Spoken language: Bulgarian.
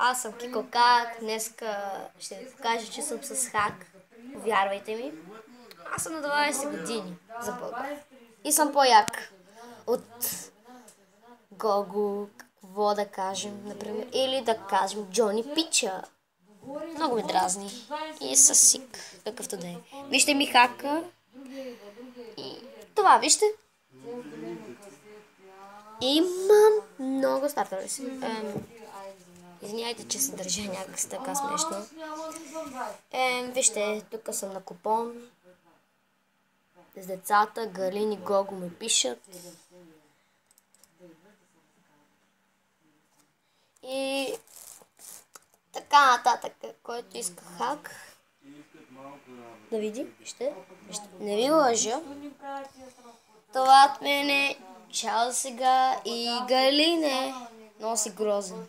Аз съм Кико Как. Днеска ще ви покажа, че съм с хак. Вярвайте ми. Аз съм на 20 години за Бога. И съм по-як от Гого, какво да кажем, например. Или да кажем Джони Пича. Много ми дразни. И със сик, какъвто да е. Вижте ми хака. И това, вижте. Имам много стартове си. Извиняйте, че се държа някак си така смешно. Вижте, тук съм на купон. С децата, Галин и Гого ми пишат. И така нататък, който иска хак. Да види, вижте. Не ви лъжа. Това от мене. Чао сега и Галине. Много си грозен.